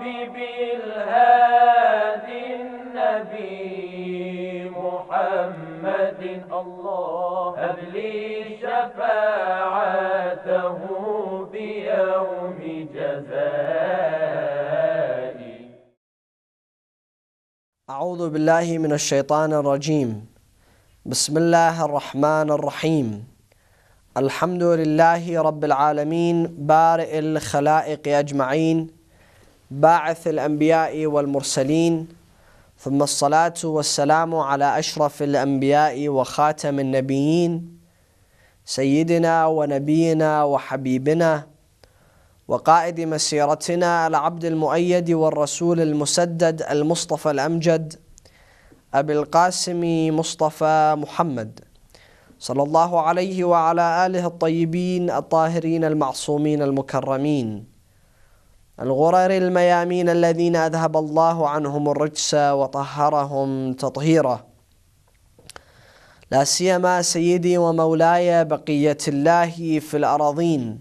بالهادي النبي محمد الله هب لي شفاعته بيوم جزائي. أعوذ بالله من الشيطان الرجيم. بسم الله الرحمن الرحيم. الحمد لله رب العالمين بارئ الخلائق أجمعين باعث الأنبياء والمرسلين، ثم الصلاة والسلام على أشرف الأنبياء وخاتم النبيين سيدنا ونبينا وحبيبنا وقائد مسيرتنا العبد المؤيد والرسول المسدد المصطفى الأمجد أبي القاسم مصطفى محمد صلى الله عليه وعلى آله الطيبين الطاهرين المعصومين المكرمين الغرر الميامين الذين أذهب الله عنهم الرجس وطهرهم تطهيرا. لا سيما سيدي ومولاي بقية الله في الأراضين،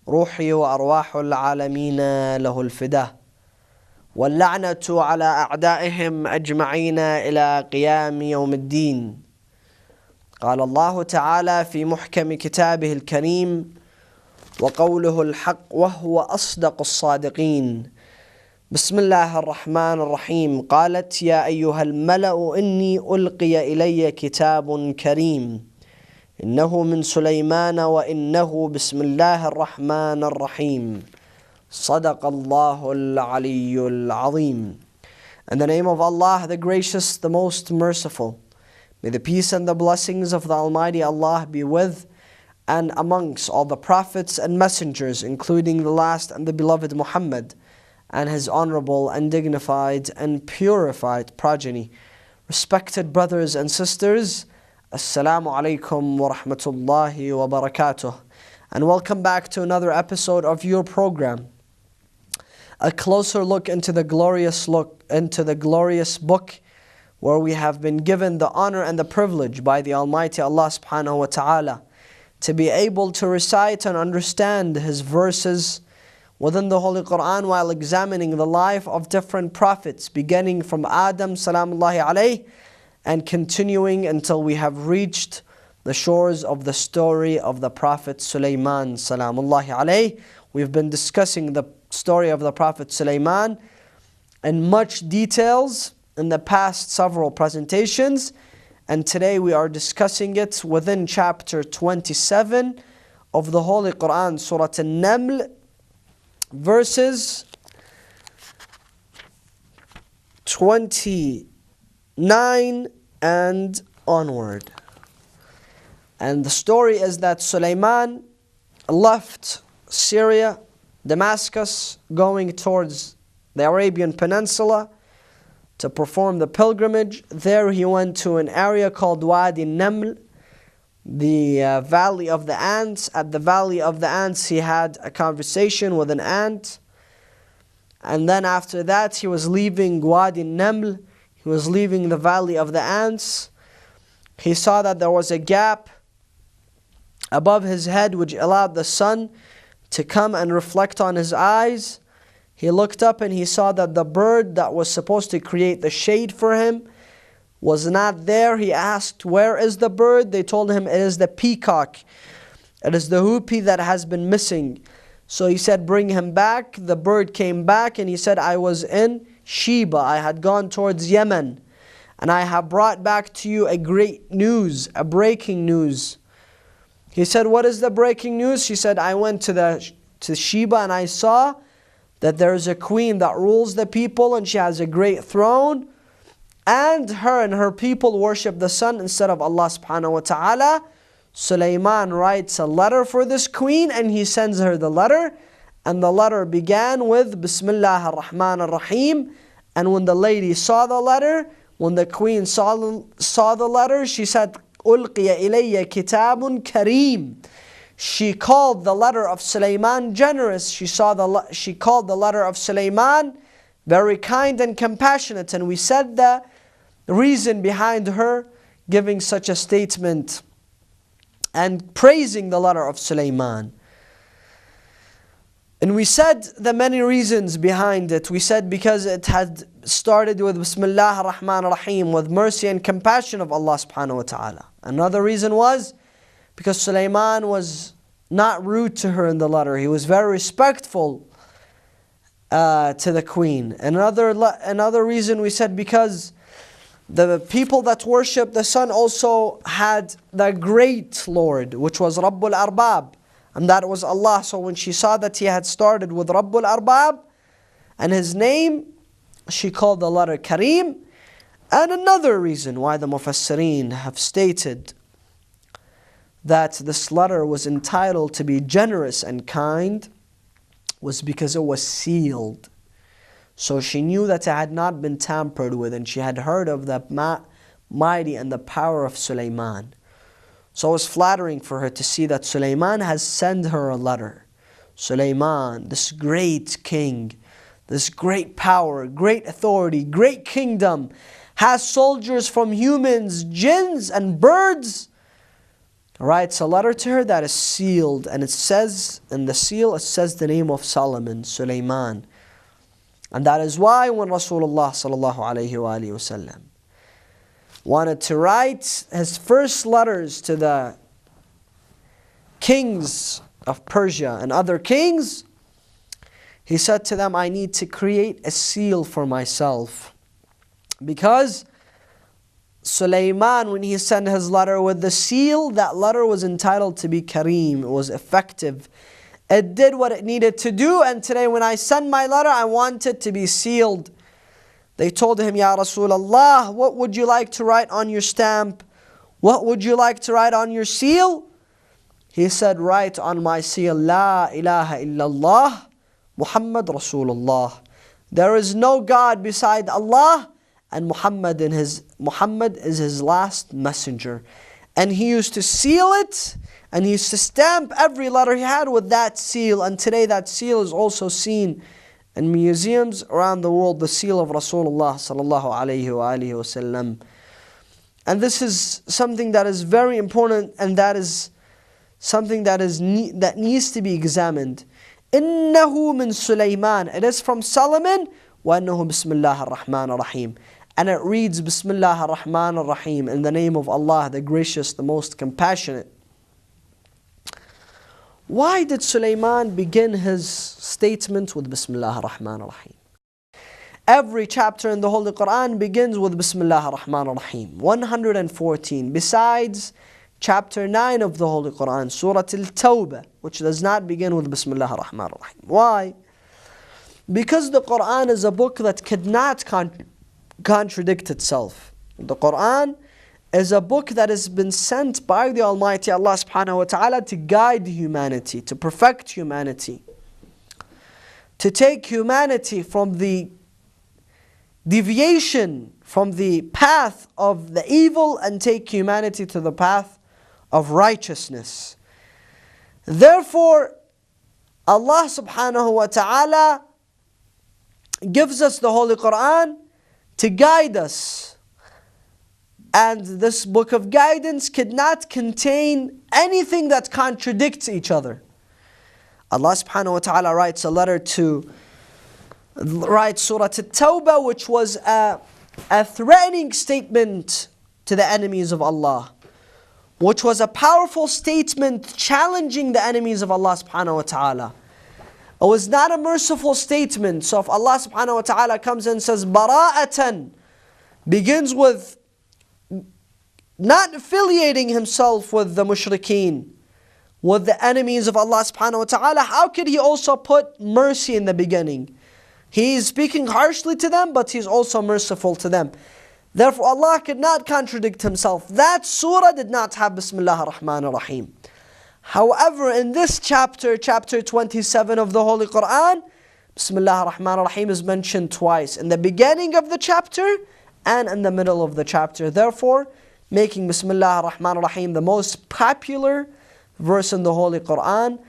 روحي وأرواح العالمين له الفداء، واللعنة على أعدائهم أجمعين إلى قيام يوم الدين. قال الله تعالى في محكم كتابه الكريم: وقوله الحق وهو أصدق الصادقين. بسم الله الرحمن الرحيم. قالت: يا أيها الملأ إني ألقي إلي كتاب كريم إنه من سليمان وإنه بسم الله الرحمن الرحيم. صدق الله العلي العظيم. In the name of Allah, the gracious, the most merciful. May the peace and the blessings of the Almighty Allah be with and amongst all the prophets and messengers, including the last and the beloved Muhammad and his honorable and dignified and purified progeny. Respected brothers and sisters, Assalamu alaikum wa rahmatullahi wa barakatuh, and welcome back to another episode of your program, a closer look into the glorious book where we have been given the honor and the privilege by the Almighty Allah subhanahu wa ta'ala to be able to recite and understand His verses within the Holy Qur'an while examining the life of different prophets, beginning from Adam salamullahi alayhi and continuing until we have reached the shores of the story of the Prophet Sulaiman salamullahi alayhi. We've been discussing the story of the Prophet Sulaiman in much details in the past several presentations, and today we are discussing it within chapter 27 of the Holy Qur'an, Surah An-Naml, verses 29 and onward. And the story is that Sulaiman left Syria, Damascus, going towards the Arabian Peninsula to perform the pilgrimage. There he went to an area called Wadi Naml, the Valley of the Ants. At the Valley of the Ants he had a conversation with an ant. And then after that he was leaving Wadi Naml, he was leaving the Valley of the Ants. He saw that there was a gap above his head which allowed the sun to come and reflect on his eyes. He looked up and he saw that the bird that was supposed to create the shade for him was not there. He asked, where is the bird? They told him it is the peacock. It is the hoopie that has been missing. So he said, bring him back. The bird came back and he said, I was in Sheba. I had gone towards Yemen. And I have brought back to you a great news, a breaking news. He said, what is the breaking news? She said, I went to Sheba and I saw that there is a queen that rules the people and she has a great throne, and her people worship the sun instead of Allah subhanahu wa ta'ala. Sulaiman writes a letter for this queen and he sends her the letter, and the letter began with Bismillah ar-Rahman ar-Rahim. And when the lady saw the letter, when the queen saw the letter, she said, Ulqiya ilayya kitabun kareem. She called the letter of Sulaiman generous. She called the letter of Sulaiman very kind and compassionate. And we said the reason behind her giving such a statement and praising the letter of Sulaiman. And we said the many reasons behind it. We said because it had started with Bismillah ar-Rahman ar-Rahim, with mercy and compassion of Allah subhanahu wa ta'ala. Another reason was because Sulaiman was not rude to her in the letter. He was very respectful to the queen. Another reason we said because the people that worship the sun also had the great Lord, which was Rabbul Arbab, and that was Allah. So when she saw that he had started with Rabbul Arbab and his name, she called the letter Kareem. And another reason why the Mufassireen have stated that this letter was entitled to be generous and kind was because it was sealed. So she knew that it had not been tampered with, and she had heard of the mighty and the power of Sulaiman. So it was flattering for her to see that Sulaiman has sent her a letter. Sulaiman, this great king, this great power, great authority, great kingdom, has soldiers from humans, jinns and birds, writes a letter to her that is sealed, and it says, in the seal it says the name of Solomon, Sulaiman. And that is why when Rasulullah sallallahu alayhi wa alihi wasallam wanted to write his first letters to the kings of Persia and other kings, he said to them, I need to create a seal for myself. Because Sulaiman, when he sent his letter with the seal, that letter was entitled to be Kareem. It was effective. It did what it needed to do, and today when I send my letter, I want it to be sealed. They told him, Ya Rasulullah, what would you like to write on your stamp? What would you like to write on your seal? He said, write on my seal, La ilaha illallah, Muhammad Rasulullah. There is no God beside Allah, and Muhammad is his last messenger. And he used to seal it, and he used to stamp every letter he had with that seal. And today that seal is also seen in museums around the world, the seal of Rasulullah sallallahu alayhi wa alihi wasallam. And this is something that is very important, and that is something that needs to be examined. إِنَّهُ مِن Sulaiman. It is from Solomon. وَأَنَّهُ بِسْمِ اللَّهِ الرَّحْمَنِ الرَّحِيمِ. And it reads Bismillah ar-Rahman ar-Rahim, in the name of Allah, the gracious, the most compassionate. Why did Sulaiman begin his statement with Bismillah ar-Rahman ar-Rahim? Every chapter in the Holy Qur'an begins with Bismillah ar-Rahman ar-Rahim. 114. Besides chapter 9 of the Holy Qur'an, Surah Al-Tawbah, which does not begin with Bismillah ar-Rahman ar-Rahim. Why? Because the Qur'an is a book that could not contradict itself. The Qur'an is a book that has been sent by the Almighty Allah subhanahu wa ta'ala to guide humanity, to perfect humanity, to take humanity from the deviation from the path of the evil and take humanity to the path of righteousness. Therefore, Allah subhanahu wa ta'ala gives us the Holy Qur'an to guide us. And this book of guidance could not contain anything that contradicts each other. Allah subhanahu wa ta'ala writes a letter to Surah At-Tawbah, which was a threatening statement to the enemies of Allah, which was a powerful statement challenging the enemies of Allah subhanahu wa ta'ala. It was not a merciful statement. So if Allah subhanahu wa ta'ala comes and says bara'atan, begins with not affiliating himself with the mushrikeen, with the enemies of Allah subhanahu wa ta'ala, how could he also put mercy in the beginning? He is speaking harshly to them, but he's also merciful to them. Therefore Allah could not contradict himself. That surah did not have Bismillah ar-Rahman ar-Rahim. However, in this chapter, chapter 27 of the Holy Qur'an, Bismillah ar-Rahman ar-Rahim is mentioned twice, in the beginning of the chapter and in the middle of the chapter. Therefore, making Bismillah ar-Rahman ar-Rahim the most popular verse in the Holy Qur'an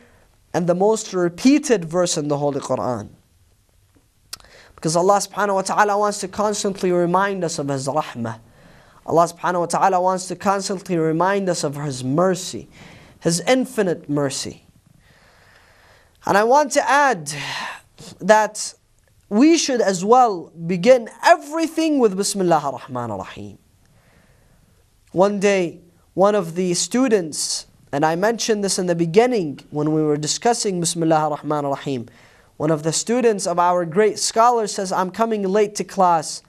and the most repeated verse in the Holy Qur'an. Because Allah subhanahu wa ta'ala wants to constantly remind us of His rahmah. Allah subhanahu wa ta'ala wants to constantly remind us of His mercy, His infinite mercy. And I want to add that we should as well begin everything with Bismillah ar-Rahman ar-Rahim. One day, one of the students, and I mentioned this in the beginning when we were discussing Bismillah ar-Rahman ar-Rahim, one of the students of our great scholar says, I'm coming late to class.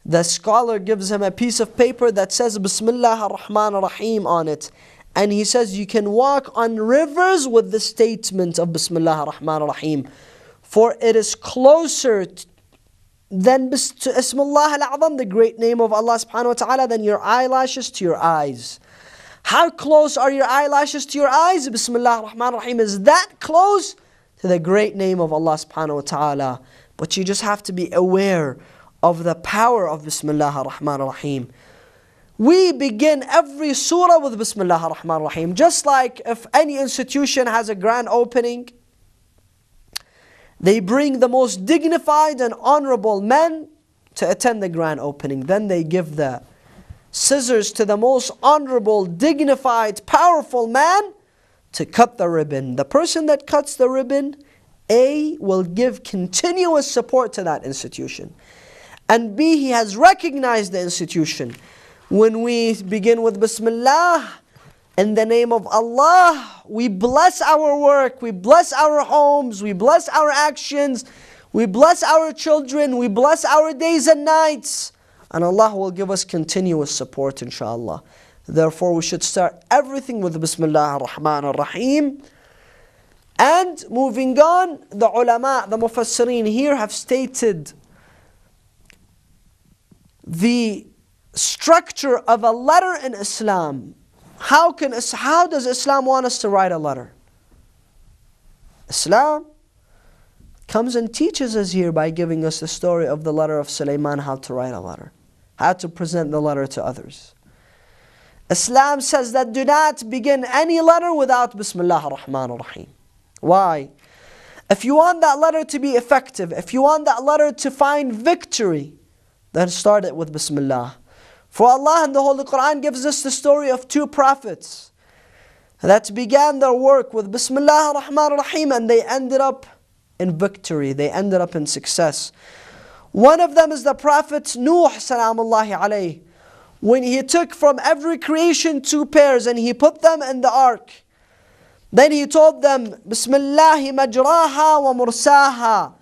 The scholar gives him a piece of paper that says Bismillah ar-Rahman ar-Rahim on it. And he says, you can walk on rivers with the statement of Bismillah ar-Rahman ar-Rahim. For it is closer than to Ismullah al-A'zam, the great name of Allah subhanahu wa ta'ala, than your eyelashes to your eyes. How close are your eyelashes to your eyes? Bismillah ar-Rahman ar-Rahim is that close to the great name of Allah subhanahu wa ta'ala. But you just have to be aware of the power of Bismillah ar-Rahman ar-Rahim. We begin every surah with Bismillah ar-Rahman ar-Rahim. Just like if any institution has a grand opening, they bring the most dignified and honorable men to attend the grand opening. Then they give the scissors to the most honorable, dignified, powerful man to cut the ribbon. The person that cuts the ribbon, A, will give continuous support to that institution. And B, he has recognized the institution. When we begin with Bismillah, in the name of Allah, we bless our work, we bless our homes, we bless our actions, we bless our children, we bless our days and nights. And Allah will give us continuous support, inshallah. Therefore, we should start everything with Bismillah ar-Rahman ar-Rahim. And moving on, the ulama, the mufassirin here have stated the structure of a letter in Islam. How does Islam want us to write a letter? Islam comes and teaches us here by giving us the story of the letter of Sulaiman, how to write a letter, how to present the letter to others. Islam says that do not begin any letter without Bismillah ar-Rahman ar-Rahim. Why? If you want that letter to be effective, if you want that letter to find victory, then start it with Bismillah. For Allah in the Holy Qur'an gives us the story of two prophets that began their work with Bismillah ar-Rahman ar-Rahim, and they ended up in victory, they ended up in success. One of them is the Prophet Nuh salamullahi alayhi. When he took from every creation 2 pairs and he put them in the ark, then he told them, Bismillahi majraha wa mursaha.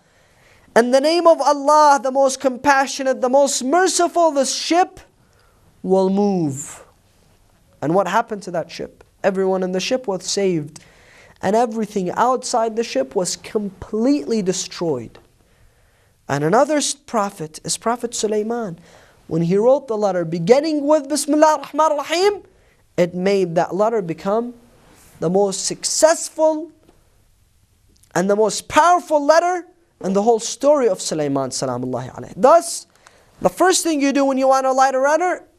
In the name of Allah, the most compassionate, the most merciful, the ship will move. And what happened to that ship? Everyone in the ship was saved, and everything outside the ship was completely destroyed. And another prophet is Prophet Sulaiman. When he wrote the letter beginning with Bismillah ar-Rahman ar-Rahim, it made that letter become the most successful and the most powerful letter in the whole story of Sulaiman salamullahi alayhi. Thus, the first thing you do when you want to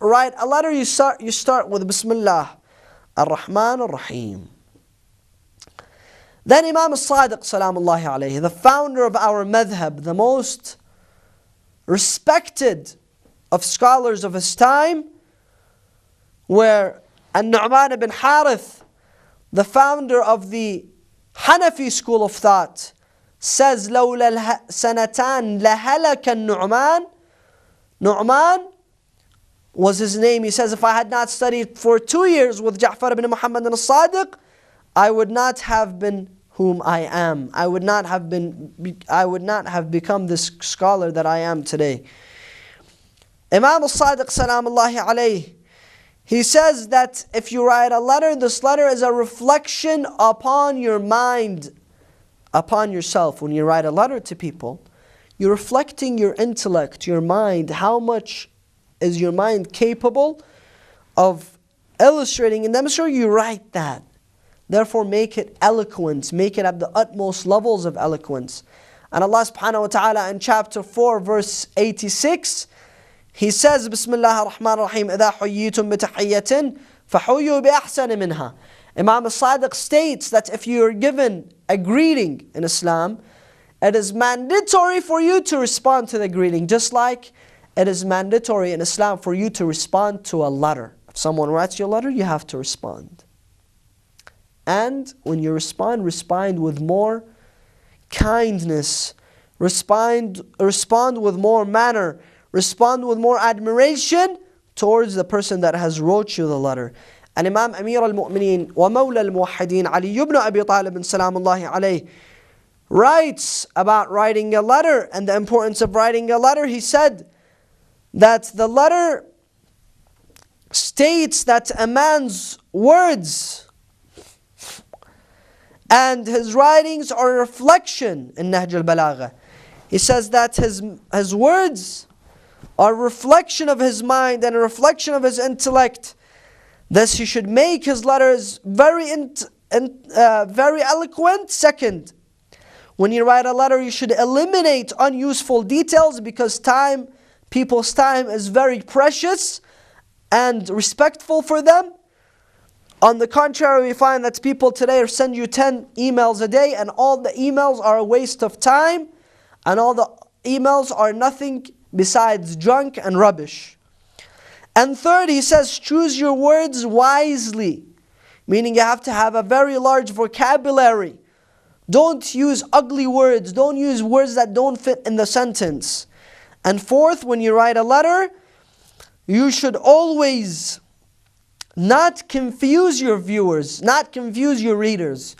write a letter, you start with Bismillah ar-Rahman ar-Rahim. Then Imam al-Sadiq salamullahi alayhi, the founder of our madhab, the most respected of scholars of his time, where An-Nu'man ibn Harith, the founder of the Hanafi school of thought, says, لَوْلَا السَّنَتَانِ لَهَلَكَ النُّعْمَانِ. Nu'man was his name. He says, if I had not studied for 2 years with Ja'far ibn Muhammad al-Sadiq, I would not have been whom I am. I would not have become this scholar that I am today. Imam al-Sadiq salamullahi alayhi, he says that if you write a letter, this letter is a reflection upon your mind, upon yourself. When you write a letter to people, you're reflecting your intellect, your mind. How much is your mind capable of illustrating and demonstrating? You write that. Therefore, make it eloquent. Make it at the utmost levels of eloquence. And Allah subhanahu wa ta'ala in chapter 4, verse 86, He says, Bismillah ar-Rahman ar-Rahim, إِذَا حُيِّيتُم بِتَحِيَّةٍ فَحُيُّوا بِأَحْسَنِ مِنْهَا. Imam al-Sadiq states that if you are given a greeting in Islam, it is mandatory for you to respond to the greeting, just like it is mandatory in Islam for you to respond to a letter. If someone writes you a letter, you have to respond. And when you respond with more kindness, respond with more manner, respond with more admiration towards the person that has wrote you the letter. And Imam Amir al-Mu'mineen wa Mawla al-Muwahhideen Ali ibn Abi Talib salamullahi alayhi writes about writing a letter and the importance of writing a letter. He said that the letter states that a man's words and his writings are a reflection in Nahj al-Balagha. He says that his words are a reflection of his mind and a reflection of his intellect. Thus he should make his letters very eloquent. Second, when you write a letter, you should eliminate unuseful details, because people's time is very precious and respectful for them. On the contrary, we find that people today send you 10 emails a day, and all the emails are a waste of time, and all the emails are nothing besides junk and rubbish. And third, he says, choose your words wisely, meaning you have to have a very large vocabulary. Don't use ugly words. Don't use words that don't fit in the sentence. And fourth, when you write a letter, you should always not confuse your viewers, not confuse your readers.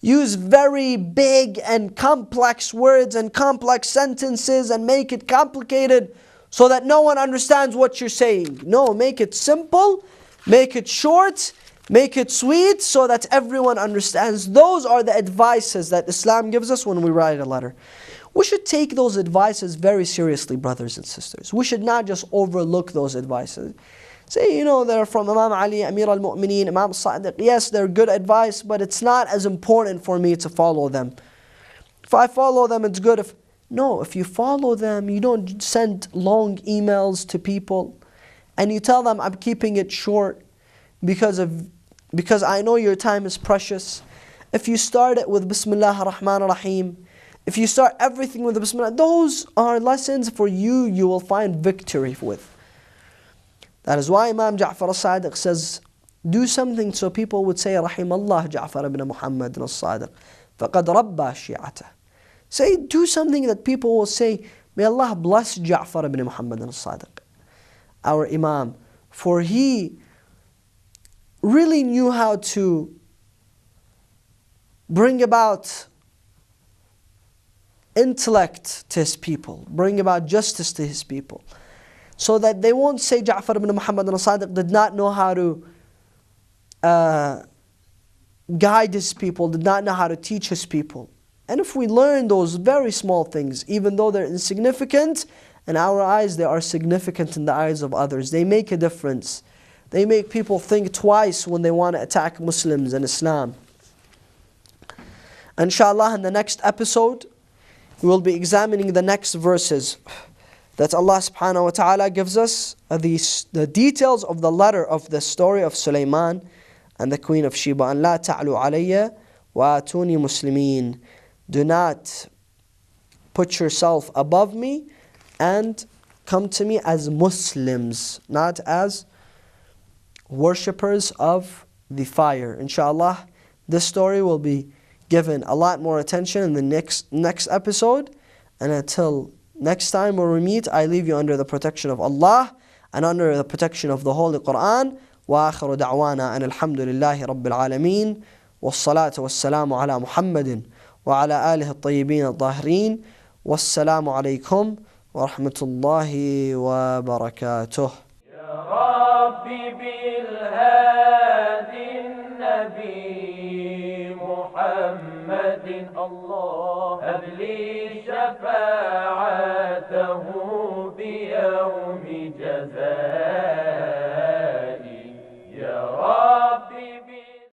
Use very big and complex words and complex sentences and make it complicated so that no one understands what you're saying. No, make it simple, make it short, make it sweet so that everyone understands. Those are the advices that Islam gives us when we write a letter. We should take those advices very seriously, brothers and sisters. We should not just overlook those advices. Say, they're from Imam Ali, Amir al-Mu'mineen, Imam Sadiq. Yes, they're good advice, but it's not as important for me to follow them. If I follow them, it's good. If you follow them, you don't send long emails to people and you tell them, I'm keeping it short because I know your time is precious. If you start it with Bismillah ar-Rahman ar-Rahim, if you start everything with Bismillah, those are lessons for you will find victory with. That is why Imam Ja'far al-Sadiq says, do something so people would say, Rahimallah Ja'far ibn Muhammad al-Sadiq, faqad rabba shi'atah. Say, do something that people will say, may Allah bless Ja'far ibn Muhammad al-Sadiq, our Imam, for he really knew how to bring about intellect to his people, bring about justice to his people, so that they won't say Ja'far ibn Muhammad al-Sadiq did not know how to guide his people, did not know how to teach his people. And if we learn those very small things, even though they're insignificant, in our eyes they are significant in the eyes of others. They make a difference. They make people think twice when they want to attack Muslims and Islam. Inshallah, in the next episode, we will be examining the next verses that Allah subhanahu wa ta'ala gives us, the details of the letter of the story of Sulaiman and the Queen of Sheba. And la ta'lu alayya wa atuni muslimin. Do not put yourself above me and come to me as Muslims, not as worshippers of the fire. Inshallah, this story will be given a lot more attention in the next episode. And until next time where we meet, I leave you under the protection of Allah and under the protection of the Holy Qur'an. Wa akhiru da'wana an alhamdulillahi rabbil alameen. Wassalatu wassalamu ala Muhammadin wa ala alihi at-tayyibin at-tahirin. Wassalamu alaykum wa rahmatullahi wa barakatuh. ربي بالهادي النبي محمد الله هب لي شفاعة